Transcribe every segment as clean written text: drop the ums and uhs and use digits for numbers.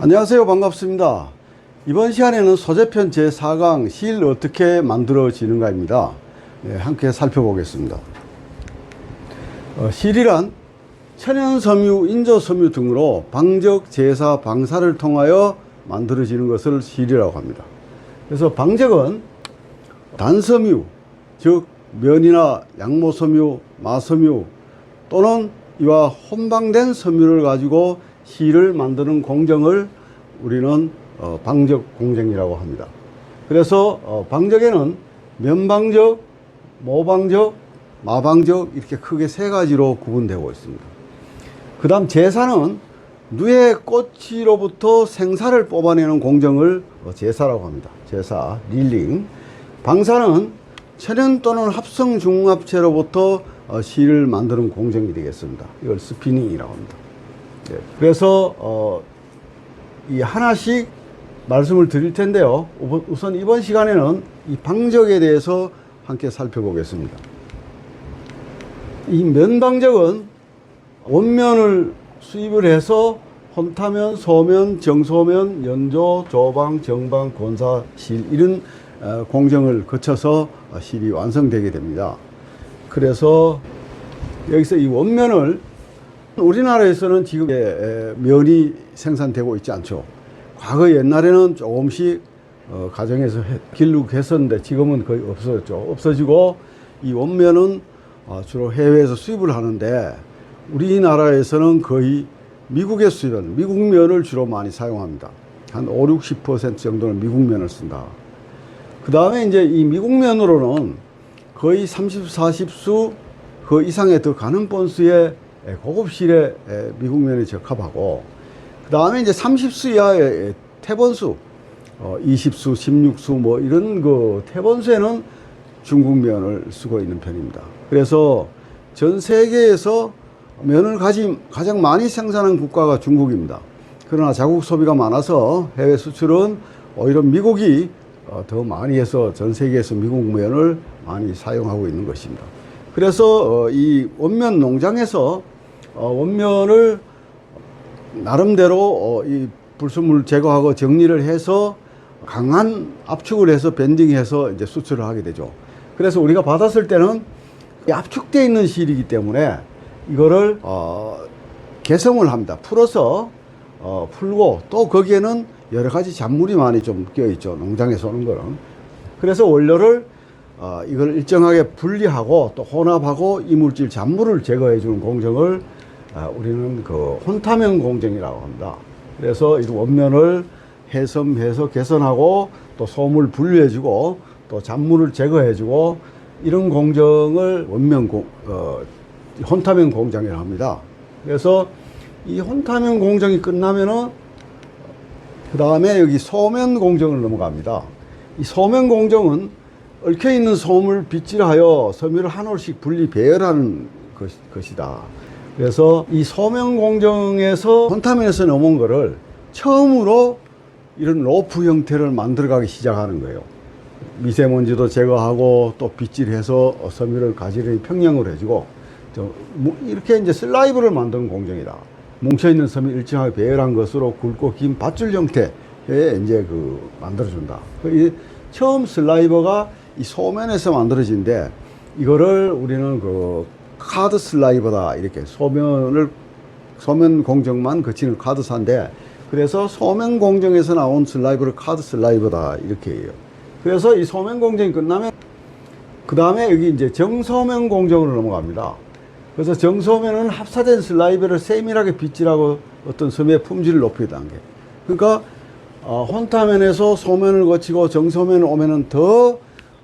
안녕하세요. 반갑습니다. 이번 시간에는 소재편 제4강 실 어떻게 만들어지는가입니다. 함께 살펴보겠습니다. 실이란 천연섬유, 인조섬유 등으로 방적, 제사, 방사를 통하여 만들어지는 것을 실이라고 합니다. 그래서 방적은 단섬유, 즉 면이나 양모섬유, 마섬유 또는 이와 혼방된 섬유를 가지고 실을 만드는 공정을 우리는 방적 공정이라고 합니다. 그래서 방적에는 면방적, 모방적, 마방적 이렇게 크게 세 가지로 구분되고 있습니다. 그 다음 제사는 누에 꽃으로부터 생사를 뽑아내는 공정을 제사라고 합니다. 제사, 릴링. 방사는 천연 또는 합성 중합체로부터 실을 만드는 공정이 되겠습니다. 이걸 스피닝이라고 합니다. 그래서 이 하나씩 말씀을 드릴 텐데요. 우선 이번 시간에는 이 방적에 대해서 함께 살펴보겠습니다. 이 면방적은 원면을 수입을 해서 혼타면, 소면, 정소면, 연조, 조방, 정방, 권사, 실 이런 공정을 거쳐서 실이 완성되게 됩니다. 그래서 여기서 이 원면을 우리나라에서는 지금 면이 생산되고 있지 않죠. 과거 옛날에는 조금씩 가정에서 길르했었는데 지금은 거의 없어졌죠. 없어지고 이 원면은 주로 해외에서 수입을 하는데 우리나라에서는 거의 미국에 수입하는 미국 면을 주로 많이 사용합니다. 한 50-60% 정도는 미국 면을 쓴다. 그 다음에 이제 이 미국 면으로는 거의 30, 40수 그 이상의 더 가는 본수의 고급 실에 미국 면에 적합하고, 그 다음에 이제 30수 이하의 태본수, 20수, 16수 뭐 이런 그 태본수에는 중국 면을 쓰고 있는 편입니다. 그래서 전 세계에서 면을 가장 많이 생산하는 국가가 중국입니다. 그러나 자국 소비가 많아서 해외 수출은 오히려 미국이 더 많이 해서 전 세계에서 미국 면을 많이 사용하고 있는 것입니다. 그래서 이 원면 농장에서 원면을 나름대로 이 불순물 제거하고 정리를 해서 강한 압축을 해서 밴딩해서 이제 수출을 하게 되죠. 그래서 우리가 받았을 때는 압축되어 있는 실이기 때문에 이거를 개성을 합니다. 풀어서 풀고 또 거기에는 여러 가지 작물이 많이 좀 껴 있죠. 농장에서 오는 거는. 그래서 원료를 이걸 일정하게 분리하고 또 혼합하고 이물질 잔물을 제거해 주는 공정을 우리는 그 혼타면 공정이라고 합니다. 그래서 이 원면을 해섬해서 개선하고 또 소물 분리해 주고 또 잔물을 제거해 주고 이런 공정을 혼타면 공정이라고 합니다. 그래서 이 혼타면 공정이 끝나면은 그 다음에 여기 소면 공정을 넘어갑니다. 이 소면 공정은 얽혀있는 솜을 빗질하여 섬유를 한 올씩 분리 배열하는 것이다. 그래서 이 소면 공정에서 혼타면에서 넘어온 거를 처음으로 이런 로프 형태를 만들어가기 시작하는 거예요. 미세먼지도 제거하고 또 빗질해서 섬유를 가지런히 평형을 해주고 이렇게 이제 슬라이브를 만드는 공정이다. 뭉쳐있는 섬유 일정하게 배열한 것으로 굵고 긴 밧줄 형태에 이제 만들어준다. 처음 슬라이버가 이 소면에서 만들어진데 이거를 우리는 카드 슬라이버다 이렇게 소면 공정만 거치는 카드사인데 그래서 소면 공정에서 나온 슬라이버를 카드 슬라이버다 이렇게 해요. 그래서 이 소면 공정이 끝나면 그 다음에 여기 이제 정소면 공정으로 넘어갑니다. 그래서 정소면은 합사된 슬라이버를 세밀하게 빗질하고 어떤 섬유의 품질을 높이는 단계. 그러니까 혼타면에서 소면을 거치고 정소면을 오면은 더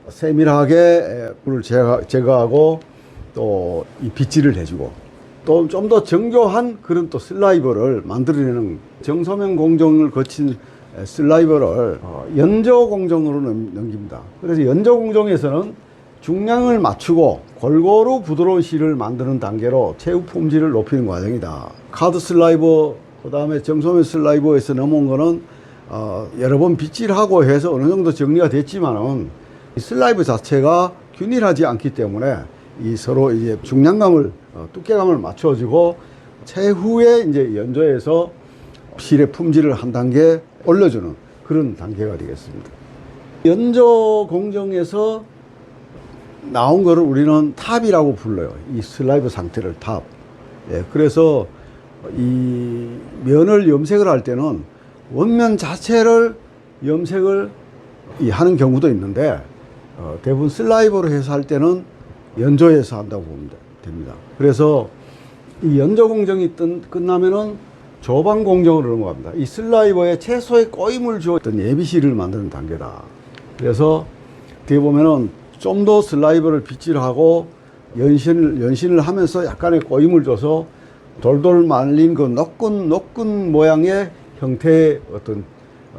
세밀하게 불을 제거하고 또 이 빗질을 해주고 또 좀 더 정교한 그런 또 슬라이버를 만들어내는 정소면 공정을 거친 슬라이버를 연조 공정으로 넘깁니다. 그래서 연조 공정에서는 중량을 맞추고 골고루 부드러운 실을 만드는 단계로 최후 품질을 높이는 과정이다. 카드 슬라이버 그 다음에 정소면 슬라이버에서 넘어온 거는 여러 번 빗질하고 해서 어느 정도 정리가 됐지만은 이 슬라이버 자체가 균일하지 않기 때문에 이 서로 이제 중량감을 두께감을 맞춰주고 최후에 이제 연조해서 실의 품질을 한 단계 올려주는 그런 단계가 되겠습니다. 연조 공정에서 나온 거를 우리는 탑이라고 불러요. 이 슬라이브 상태를 탑. 예, 그래서 이 면을 염색을 할 때는 원면 자체를 염색을 하는 경우도 있는데 대부분 슬라이버로 해서 할 때는 연조해서 한다고 보면 됩니다. 그래서 이 연조 공정이 끝나면은 조방 공정으로 넘어갑니다. 이 슬라이버에 채소의 꼬임을 주어 어떤 예비실을 만드는 단계다. 그래서 어떻게 보면은 좀 더 슬라이버를 빗질하고 연신을 하면서 약간의 꼬임을 줘서 돌돌 말린 그 노끈 모양의 형태의 어떤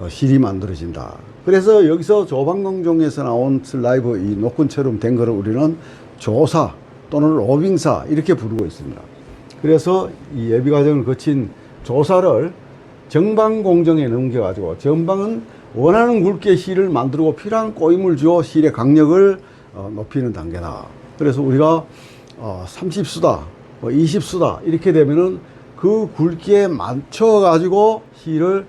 실이 만들어진다. 그래서 여기서 조방공정에서 나온 슬라이버 이 노끈처럼 된 거를 우리는 조사 또는 로빙사 이렇게 부르고 있습니다. 그래서 이 예비 과정을 거친 조사를 정방공정에 넘겨가지고, 정방은 원하는 굵기의 실을 만들고 필요한 꼬임을 주어 실의 강력을 높이는 단계다. 그래서 우리가 30수다, 20수다 이렇게 되면은 그 굵기에 맞춰 가지고 실을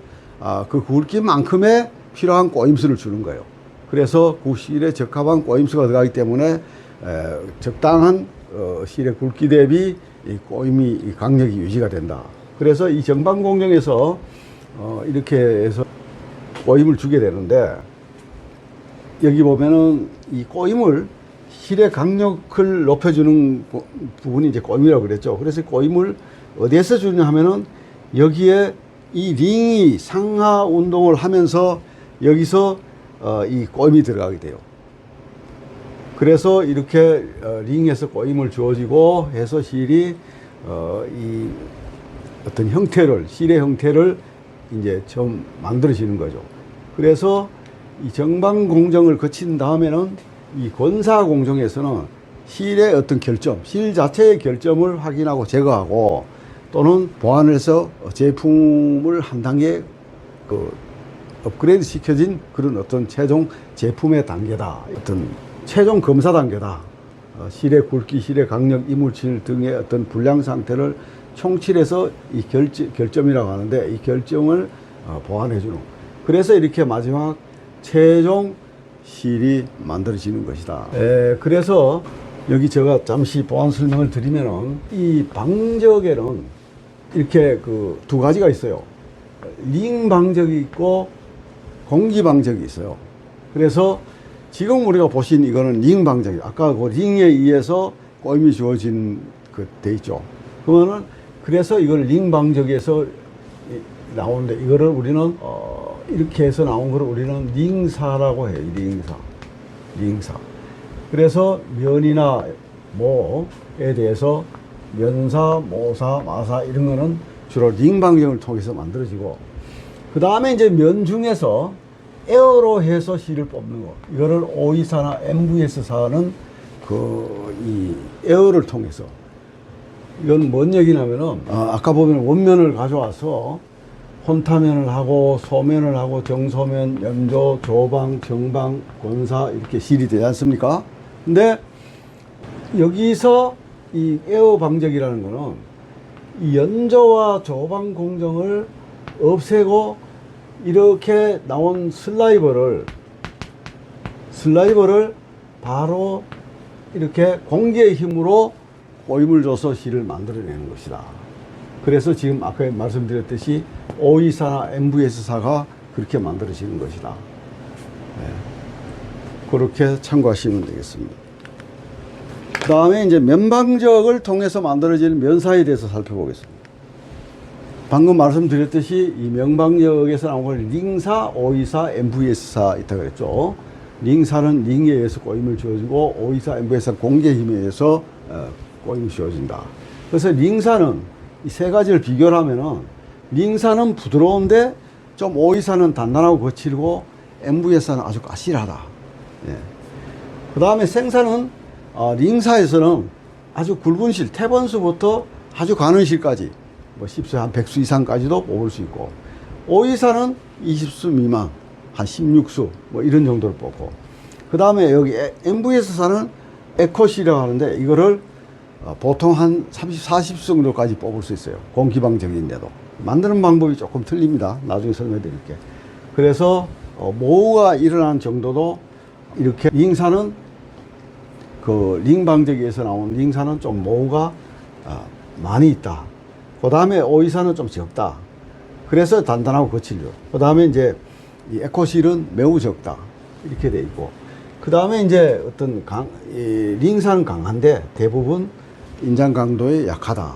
그 굵기만큼의 필요한 꼬임수를 주는 거예요. 그래서 그 실에 적합한 꼬임수가 들어가기 때문에 적당한 실의 굵기 대비 이 꼬임이 이 강력이 유지가 된다. 그래서 이 정방 공정에서 이렇게 해서 꼬임을 주게 되는데, 여기 보면은 이 꼬임을 실의 강력을 높여주는 부분이 이제 꼬임이라고 그랬죠. 그래서 꼬임을 어디에서 주냐 하면은 여기에 이 링이 상하 운동을 하면서 여기서 이 꼬임이 들어가게 돼요. 그래서 이렇게 링에서 꼬임을 주어지고 해서 실이 이 어떤 형태를, 실의 형태를 이제 좀 만들어지는 거죠. 그래서 이 정방 공정을 거친 다음에는 이 권사 공정에서는 실의 어떤 결점, 실 자체의 결점을 확인하고 제거하고 또는 보완해서 제품을 한 단계 업그레이드 시켜진 그런 어떤 최종 제품의 단계다. 어떤 최종 검사 단계다. 실의 굵기, 실의 강력, 이물질 등의 어떤 불량 상태를 총칠해서 이 결점이라고 하는데, 이 결점을 보완해주는. 그래서 이렇게 마지막 최종 실이 만들어지는 것이다. 그래서 여기 제가 잠시 보완 설명을 드리면은, 이 방적에는 이렇게 그 두 가지가 있어요. 링 방적이 있고 공기 방적이 있어요. 그래서 지금 우리가 보신 이거는 링 방적이에요. 아까 그 링에 의해서 꼬임이 주어진 그 돼 있죠. 그러면은 그래서 이걸 링 방적에서 나오는데, 이거를 우리는 이렇게 해서 나온 거를 우리는 링사라고 해요. 링사. 그래서 면이나 모에 대해서 면사, 모사, 마사 이런 거는 주로 링 방정을 통해서 만들어지고, 그 다음에 이제 면 중에서 에어로 해서 실을 뽑는 거, 이거를 O이사나 MVS사는 이 에어를 통해서. 이건 뭔 얘기냐면은 아까 보면 원면을 가져와서 혼타면을 하고 소면을 하고 정소면, 연조, 조방, 정방, 권사 이렇게 실이 되지 않습니까? 근데 여기서 이 에어 방적이라는 거는 이 연조와 조방 공정을 없애고 이렇게 나온 슬라이버를 바로 이렇게 공기의 힘으로 꼬임을 줘서 실을 만들어내는 것이다. 그래서 지금 아까 말씀드렸듯이 O이사나 MVS사가 그렇게 만들어지는 것이다. 네. 그렇게 참고하시면 되겠습니다. 그 다음에 이제 면방적을 통해서 만들어지는 면사에 대해서 살펴보겠습니다. 방금 말씀드렸듯이 이 면방적에서 나온 걸 링사, O이사, MVS사 있다고 그랬죠. 링사는 링에 의해서 꼬임을 주어지고, O이사, MVS사 공기의 힘에 의해서 꼬임이 주어진다. 그래서 링사는 이 세 가지를 비교를 하면은, 링사는 부드러운데 좀 O이사는 단단하고 거칠고 MVS사는 아주 까실하다. 예. 그 다음에 생사는 링사에서는 아주 굵은 실, 태번수부터 아주 가는 실까지 뭐 10수 한 100수 이상까지도 뽑을 수 있고, O이사는 20수 미만 한 16수 뭐 이런 정도를 뽑고, 그 다음에 여기 MVS사는 에코실이라고 하는데 이거를 보통 한 30, 40수 정도까지 뽑을 수 있어요. 공기방적인데도. 만드는 방법이 조금 틀립니다. 나중에 설명해 드릴게요. 그래서 모우가 일어나는 정도도 이렇게 링사는 그 링방적에서 나온 링사는 좀 모우가 많이 있다. 그 다음에 오이사는 좀 적다. 그래서 단단하고 거칠죠. 그 다음에 이제 이 에코실은 매우 적다. 이렇게 돼 있고. 그 다음에 이제 어떤 이 링사는 강한데 대부분 인장 강도에 약하다.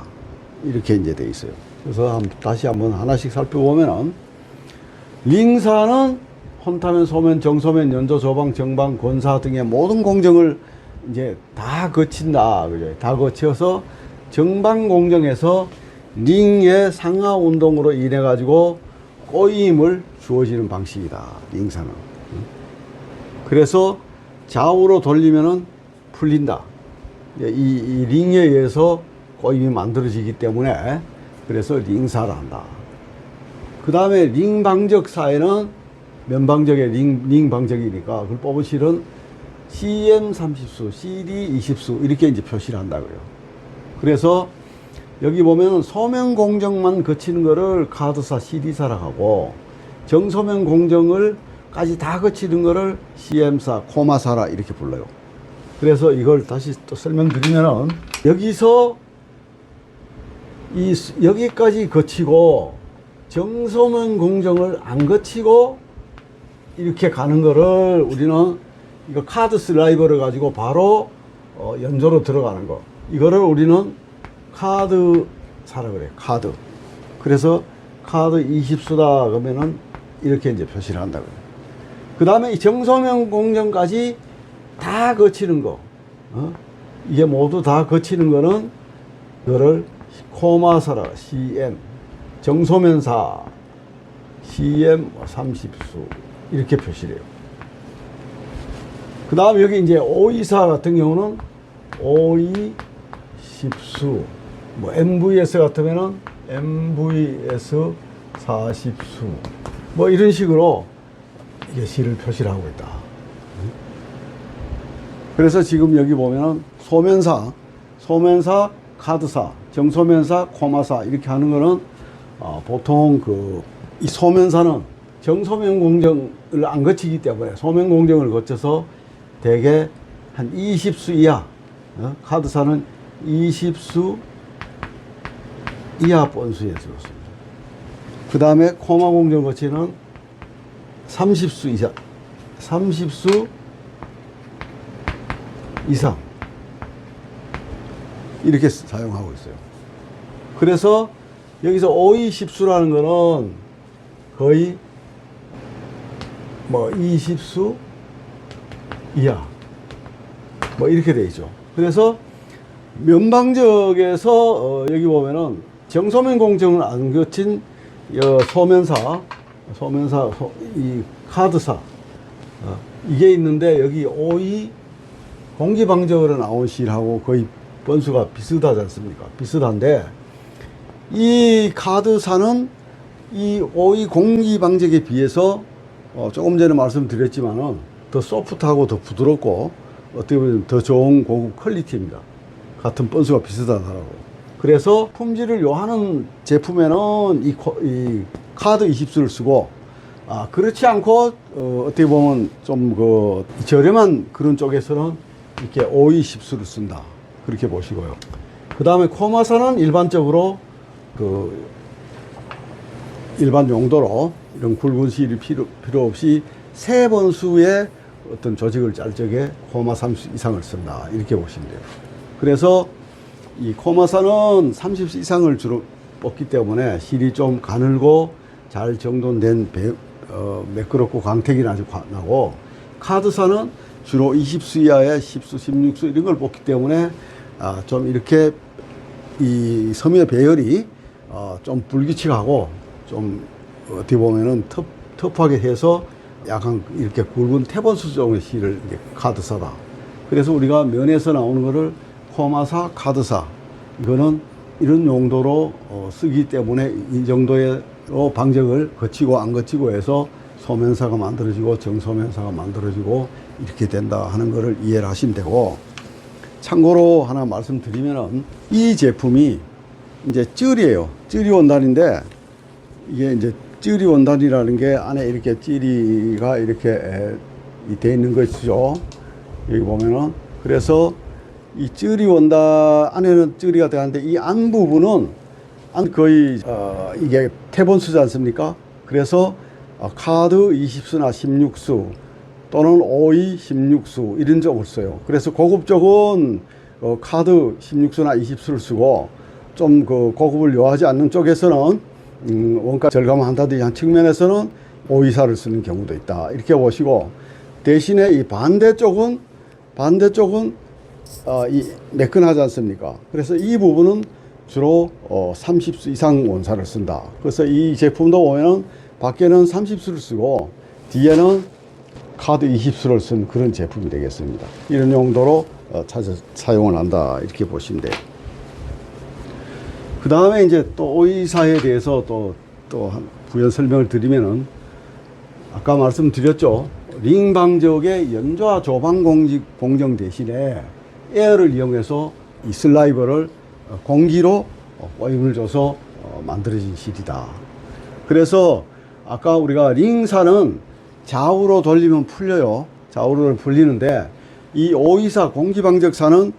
이렇게 이제 돼 있어요. 그래서 다시 한번 하나씩 살펴보면은 링사는 혼타면, 소면, 정소면, 연조, 조방, 정방, 권사 등의 모든 공정을 이제 다 거친다. 그죠? 다 거쳐서 정방 공정에서 링의 상하 운동으로 인해 가지고 꼬임을 주어지는 방식이다. 링사는. 그래서 좌우로 돌리면은 풀린다. 이 링에 의해서 꼬임이 만들어지기 때문에 그래서 링사를 한다. 그 다음에 링방적 사에는 면방적의 링방적이니까 그걸 뽑은 실은 CM 30수, CD 20수 이렇게 이제 표시를 한다고요. 그래서 여기 보면 소면 공정만 거치는 거를 카드사, CD사라고 하고 정소면 공정을까지 다 거치는 거를 CM사, 코마사라 이렇게 불러요. 그래서 이걸 다시 또 설명드리면은 여기서 여기까지 거치고 정소면 공정을 안 거치고 이렇게 가는 거를 우리는 이거 카드 슬라이버를 가지고 바로 연조로 들어가는 거. 이거를 우리는 카드사라 그래요. 카드. 그래서 카드 20수다 그러면은 이렇게 이제 표시를 한다고요. 그 다음에 이 정소면 공정까지 다 거치는 거. 이게 모두 다 거치는 거는 이거를 코마사라 CM 정소면사 CM 30수 이렇게 표시를 해요. 그 다음 여기 이제 오이사 같은 경우는 오이 10수 뭐 MVS 같으면은 MVS 40수 뭐 이런 식으로 이게 실을 표시를 하고 있다. 그래서 지금 여기 보면은 소면사, 카드사, 정소면사, 코마사 이렇게 하는 거는 보통 이 소면사는 정소면 공정을 안 거치기 때문에 소면 공정을 거쳐서 대개 한 20수 이하, 카드사는 20수 이하 본수에 들었습니다. 그 다음에 코마 공정 거치는 30수 이상, 30수 이상 이렇게 사용하고 있어요. 그래서 여기서 5의 10수라는 거는 거의 뭐 20수 이하 뭐 이렇게 돼 있죠. 그래서 면방적에서 여기 보면은 정소면 공정을 안 거친 소면사 이 카드사 이게 있는데 여기 5의 공기방적으로 나온 실하고 거의 번수가 비슷하지 않습니까? 비슷한데 이 카드사는 이 5의 공기방적에 비해서 조금 전에 말씀드렸지만은 더 소프트하고 더 부드럽고 어떻게 보면 더 좋은 고급 퀄리티입니다. 같은 번수가 비슷하더라고. 그래서 품질을 요하는 제품에는 이 카드 20수를 쓰고 그렇지 않고 어떻게 보면 좀 저렴한 그런 쪽에서는 이렇게 5의 10수를 쓴다. 그렇게 보시고요. 그 다음에 코마사는 일반적으로 일반 용도로 이런 굵은 실이 필요 없이 세 번수의 어떤 조직을 짤 적에 코마 30수 이상을 쓴다. 이렇게 보시면 돼요. 그래서 이 코마사는 30수 이상을 주로 뽑기 때문에 실이 좀 가늘고 잘 정돈된 매끄럽고 광택이 나고 카드사는 주로 20수 이하의 10수, 16수 이런 걸 뽑기 때문에 좀 이렇게 이 섬유의 배열이 좀 불규칙하고 좀 어떻게 보면은 터프하게 해서 약간 이렇게 굵은 태본수 종의 실을 카드사다. 그래서 우리가 면에서 나오는 거를 코마사, 카드사 이거는 이런 용도로 쓰기 때문에 이 정도의 방적을 거치고 안 거치고 해서 소면사가 만들어지고 정소면사가 만들어지고 이렇게 된다 하는 거를 이해를 하시면 되고, 참고로 하나 말씀드리면은 이 제품이 이제 쯔리예요. 쯔리 원단인데 이게 이제 찌리 원단이라는 게 안에 이렇게 찌리가 이렇게 돼 있는 것이죠. 여기 보면은. 그래서 이 찌리 원단 안에는 찌리가 들어가는데 이 안 부분은 거의 이게 태본수지 않습니까? 그래서 카드 20수나 16수 또는 OE 16수 이런 쪽을 써요. 그래서 고급 쪽은 카드 16수나 20수를 쓰고 좀 그 고급을 요하지 않는 쪽에서는 원가 절감한다든지 한 측면에서는 오이사를 쓰는 경우도 있다. 이렇게 보시고 대신에 이 반대쪽은 이 매끈하지 않습니까? 그래서 이 부분은 주로 30수 이상 원사를 쓴다. 그래서 이 제품도 보면은 밖에는 30수를 쓰고 뒤에는 카드 20수를 쓴 그런 제품이 되겠습니다. 이런 용도로 사용을 한다. 이렇게 보시면 돼요. 그 다음에 이제 또 오이사에 대해서 또 부연 설명을 드리면은 아까 말씀드렸죠. 링 방적의 연좌 조방 공정 대신에 에어를 이용해서 이 슬라이버를 공기로 꼬임을 줘서 만들어진 실이다. 그래서 아까 우리가 링사는 좌우로 돌리면 풀려요. 좌우로 풀리는데 이 오이사 공기방적사는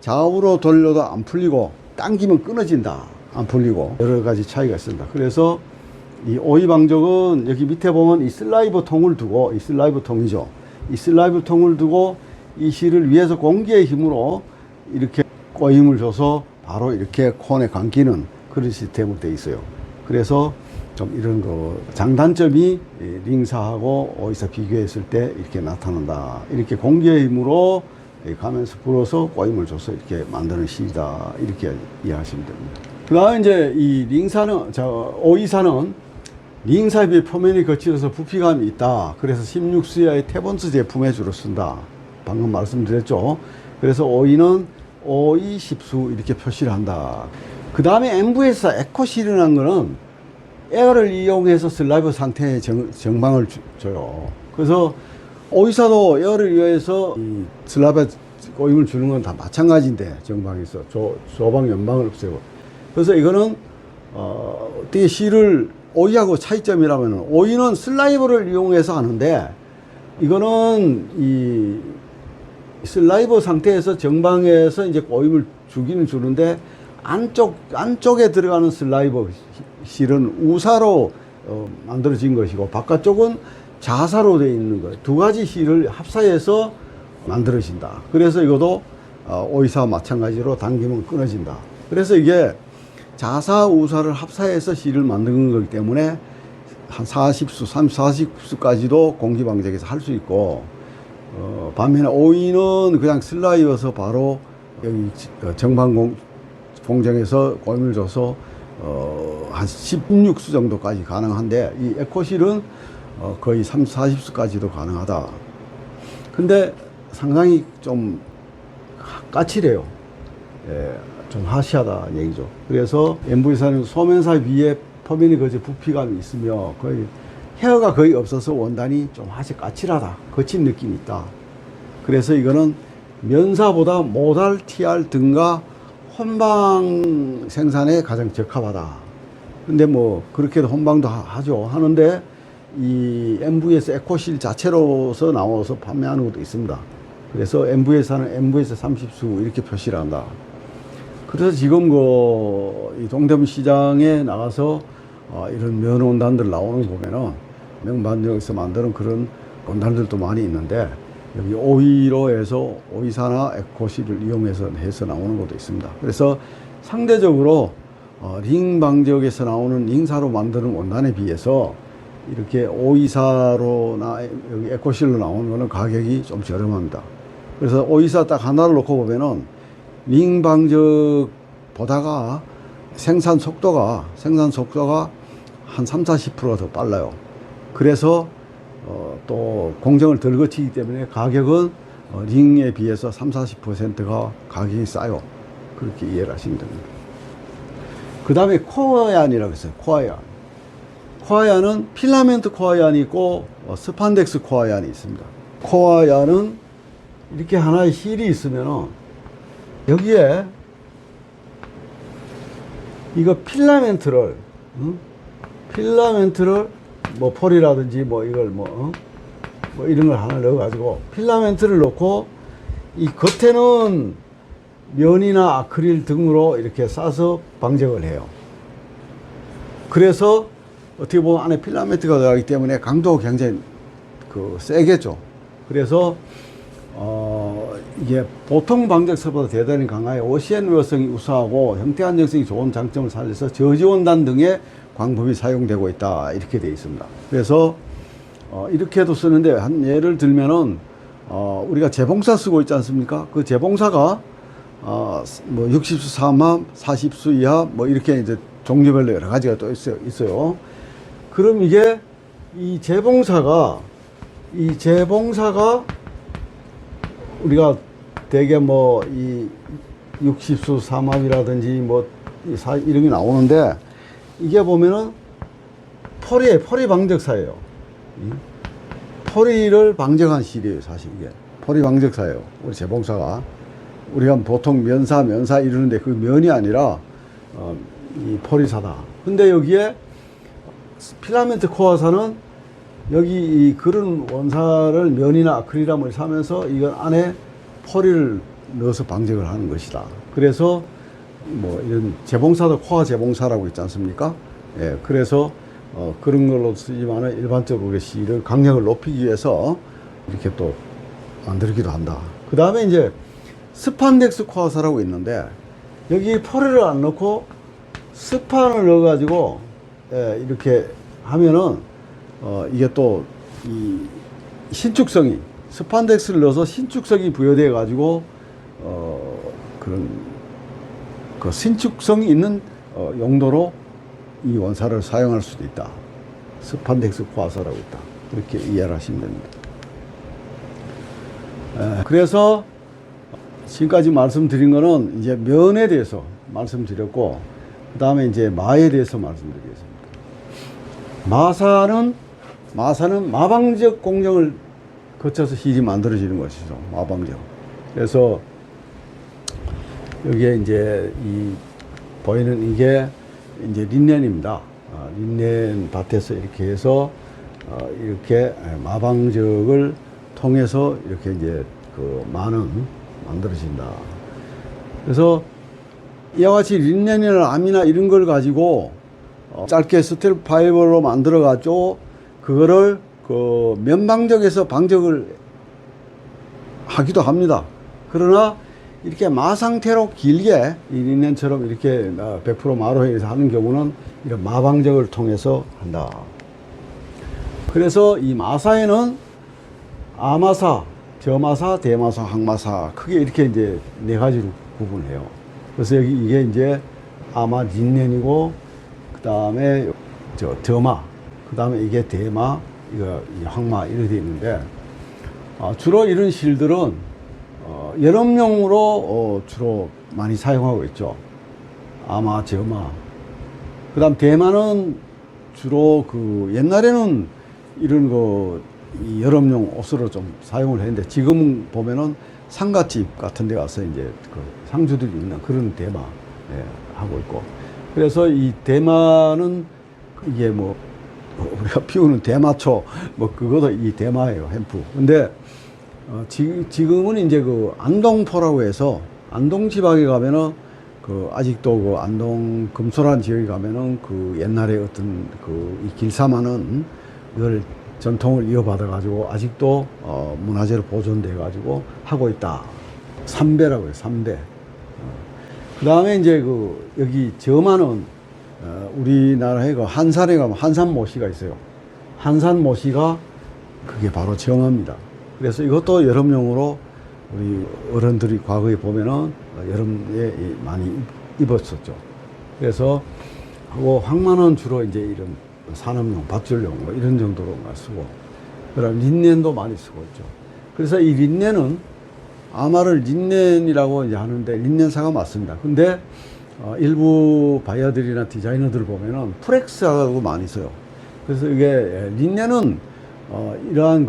좌우로 돌려도 안 풀리고 당기면 끊어진다. 안 풀리고 여러 가지 차이가 있습니다. 그래서 이 오이방적은 여기 밑에 보면 이 슬라이버 통을 두고 이 슬라이버 통이죠. 이 슬라이버 통을 두고 이 실을 위에서 공기의 힘으로 이렇게 꼬임을 줘서 바로 이렇게 콘에 감기는 그런 시스템으로 되어 있어요. 그래서 좀 이런 거 장단점이 링사하고 오이사 비교했을 때 이렇게 나타난다. 이렇게 공기의 힘으로 가면서 불어서 꼬임을 줘서 이렇게 만드는 실이다. 이렇게 이해하시면 됩니다. 그 다음에 이제 이 오이사는 링사에 비해 표면이 거칠어서 부피감이 있다. 그래서 16수 이하의 태본수 제품에 주로 쓴다. 방금 말씀드렸죠. 그래서 오이는 OE 10수 이렇게 표시를 한다. 그 다음에 MVS 에코실이라는 거는 에어를 이용해서 슬라이버 상태의 정방을 줘요. 그래서 오이사도 에어를 이용해서 이 슬라이버 꼬임을 주는 건 다 마찬가지인데 정방에서 조방 연방을 없애고. 그래서 이거는 어떻게 실을 오이하고 차이점이라면 오이는 슬라이버를 이용해서 하는데 이거는 이 슬라이버 상태에서 정방에서 이제 꼬임을 주기는 주는데 안쪽에 들어가는 슬라이버 실은 우사로 만들어진 것이고 바깥쪽은 자사로 되어 있는 거예요. 두 가지 실을 합사해서 만들어진다. 그래서 이것도 오이사와 마찬가지로 당기면 끊어진다. 그래서 이게 자사 우사를 합사해서 실을 만드는 거기 때문에 한 40수, 40수까지도 공기방적에서 할 수 있고 반면에 오이는 그냥 슬라이버에서 바로 여기 정방 공정에서 꼬임을 줘서 한 16수 정도까지 가능한데 이 에코실은 거의 40수까지도 가능하다. 근데 상당히 좀 까칠해요. 예, 좀 하시하다 얘기죠. 그래서 MV사는 소면사에 비해 표면이 거의 부피감이 있으며 거의 헤어가 거의 없어서 원단이 좀 하시 까칠하다. 거친 느낌이 있다. 그래서 이거는 면사보다 모달, TR 등과 혼방 생산에 가장 적합하다. 근데 뭐 그렇게도 혼방도 하죠. 하는데 이 MVS 에코실 자체로서 나와서 판매하는 것도 있습니다. 그래서 MVS는 MVS 30수 이렇게 표시를 한다. 그래서 지금 이 동대문 시장에 나가서 이런 면 원단들 나오는 거 보면은 명반역에서 만드는 그런 원단들도 많이 있는데 여기 오이로 해서 오이사나 에코실을 이용해서 나오는 것도 있습니다. 그래서 상대적으로 링 방지역에서 나오는 링사로 만드는 원단에 비해서 이렇게 오이사로나 여기 에코실로 나오는 거는 가격이 좀 저렴합니다. 그래서 오이사 딱 하나를 놓고 보면은 링 방지역보다가 생산 속도가 한 30~40%가 더 빨라요. 그래서 또 공정을 덜 거치기 때문에 가격은 링에 비해서 30~40%가 가격이 싸요. 그렇게 이해를 하시면 됩니다. 그 다음에 코어얀이라고 했어요. 코어얀은 필라멘트 코어얀이 있고 스판덱스 코어얀이 있습니다. 코어얀은 이렇게 하나의 실이 있으면 여기에 이거 필라멘트를 필라멘트를 뭐 폴이라든지 뭐 이걸 뭐 이런 걸 하나 넣어가지고 필라멘트를 넣고 이 겉에는 면이나 아크릴 등으로 이렇게 싸서 방적을 해요. 그래서 어떻게 보면 안에 필라멘트가 들어가기 때문에 강도가 굉장히 세겠죠. 그래서 이게 보통 방적설보다 대단히 강하여 OCN 외성이 우수하고 형태 안정성이 좋은 장점을 살려서 저지원단 등의 광법이 사용되고 있다, 이렇게 되어 있습니다. 그래서 이렇게도 쓰는데, 한 예를 들면은 우리가 재봉사 쓰고 있지 않습니까? 그 재봉사가 뭐 60수 삼합, 40수 이하 뭐 이렇게 이제 종류별로 여러 가지가 또 있어요. 그럼 이게 이 재봉사가 우리가 대개 뭐 이 60수 삼합이라든지 뭐 이런 게 나오는데, 이게 보면은 포리 방적사예요. 포리를 방적한 실이에요, 사실 이게. 포리 방적사예요, 우리 재봉사가. 우리가 보통 면사 이러는데 그 면이 아니라 이 포리사다. 근데 여기에 필라멘트 코어사는 여기 이 그런 원사를 면이나 아크릴함을 사면서 이건 안에 포리를 넣어서 방적을 하는 것이다. 그래서 뭐 이런 재봉사도 코어 재봉사라고 있지 않습니까? 예, 그래서 그런 걸로 쓰지만은 일반적으로 실을 강력을 높이기 위해서 이렇게 또 만들기도 한다. 그 다음에 이제 스판덱스 코어사라고 있는데, 여기 포리를 안 넣고 스판을 넣어가지고 이렇게 하면은 이게 또 이 신축성이, 스판덱스를 넣어서 신축성이 부여되어 가지고 그런 그 신축성이 있는 용도로 이 원사를 사용할 수도 있다. 스판덱스 코어사라고 있다. 이렇게 이해를 하시면 됩니다. 그래서 지금까지 말씀드린 거는 이제 면에 대해서 말씀드렸고, 그 다음에 이제 마에 대해서 말씀드리겠습니다. 마사는 마방적 공정을 거쳐서 실이 만들어지는 것이죠. 마방적. 그래서 여기에 이제 보이는 이게 이제 린넨입니다. 린넨 밭에서 이렇게 해서 이렇게 마방적을 통해서 이렇게 이제 그 마는 만들어진다. 그래서 이와 같이 린넨이나 암이나 이런 걸 가지고 짧게 스틸 파이버로 만들어 가지고 그거를 그 면방적에서 방적을 하기도 합니다. 그러나 이렇게 마 상태로 길게 이 린넨처럼 이렇게 100% 마로 해서 하는 경우는 이런 마방적을 통해서 한다. 그래서 이 마사에는 아마사, 저마사, 대마사, 항마사, 크게 이렇게 이제 네 가지로 구분해요. 그래서 여기 이게 이제 아마 린넨이고, 그 다음에 저마, 그 다음에 이게 대마, 이거 항마 이렇게 되어 있는데, 주로 이런 실들은 여름용으로 주로 많이 사용하고 있죠. 아마, 저마. 그 다음 대마는 주로 그 옛날에는 이런 거 이 여름용 옷으로 좀 사용을 했는데, 지금 보면은 상가집 같은 데 가서 이제 그 상주들이 있는 그런 대마 하고 있고, 그래서 이 대마는 이게 뭐 우리가 피우는 대마초 뭐 그것도 이 대마예요, 햄프. 근데 지금은 이제 그 안동포라고 해서 안동 지방에 가면은 그 아직도 그 안동 금소란 지역에 가면은 그 옛날에 어떤 그 이 길사마는 이걸 전통을 이어받아 가지고 아직도 문화재로 보존돼 가지고 하고 있다. 삼배라고 해요, 삼배. 그 다음에 이제 그 여기 저마는 우리나라에 그 한산에 가면 한산모시가 있어요. 한산모시가 그게 바로 저마입니다. 그래서 이것도 여름용으로 우리 어른들이 과거에 보면은 여름에 많이 입었었죠. 그래서 하고 황마는 주로 이제 이런 산업용, 밧줄용 뭐 이런 정도로 쓰고, 그다음 린넨도 많이 쓰고 있죠. 그래서 이 린넨은 아마를 린넨이라고 이제 하는데 린넨사가 맞습니다. 근데 일부 바이어들이나 디자이너들 보면은 프렉스하고 많이 써요. 그래서 이게 린넨은 이러한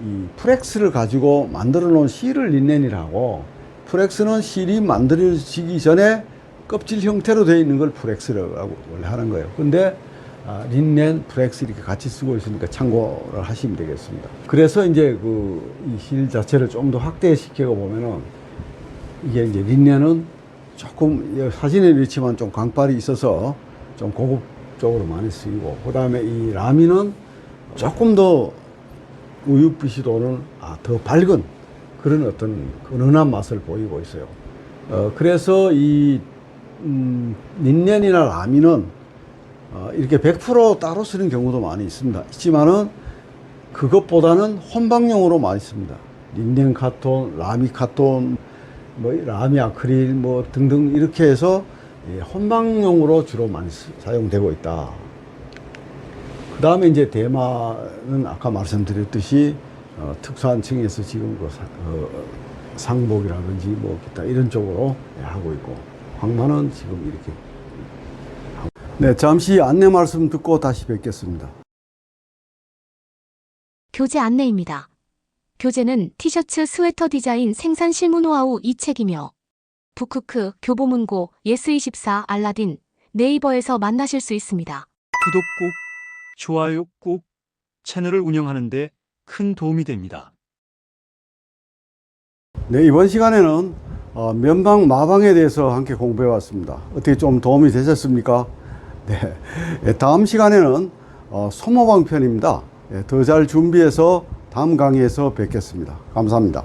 이 프렉스를 가지고 만들어 놓은 실을 린넨이라고, 프렉스는 실이 만들어지기 전에 껍질 형태로 되어 있는 걸 프렉스라고 원래 하는 거예요. 근데 린넨, 플렉스 이렇게 같이 쓰고 있으니까 참고를 하시면 되겠습니다. 그래서 이제 이 실 자체를 좀 더 확대시켜 보면은 이게 이제 린넨은 조금 사진에 그렇지만 좀 광발이 있어서 좀 고급적으로 많이 쓰이고, 그 다음에 이 라미는 조금 더 우윳빛이 도는 더 밝은 그런 어떤 은은한 맛을 보이고 있어요. 그래서 이 린넨이나 라미는 이렇게 100% 따로 쓰는 경우도 많이 있지만은 그것보다는 혼방용으로 많이 씁니다. 린넨 카톤, 라미 카톤, 뭐 라미 아크릴 뭐 등등 이렇게 해서 혼방용으로 주로 많이 사용되고 있다. 그 다음에 이제 대마는 아까 말씀드렸듯이 특수한 층에서 지금 상복이라든지 뭐 기타 이런 쪽으로 하고 있고, 황마는 지금 이렇게 하고. 네, 잠시 안내 말씀 듣고 다시 뵙겠습니다. 교재 안내입니다. 교재는 티셔츠 스웨터 디자인 생산 실무 노하우 이 책이며 북크크, 교보문고, 예스24, 알라딘, 네이버에서 만나실 수 있습니다. 구독 꾹, 좋아요 꾹, 채널을 운영하는 데 큰 도움이 됩니다. 네, 이번 시간에는 면방, 마방에 대해서 함께 공부해 왔습니다. 어떻게 좀 도움이 되셨습니까? 네, 다음 시간에는 소모방 편입니다. 더 잘 준비해서 다음 강의에서 뵙겠습니다. 감사합니다.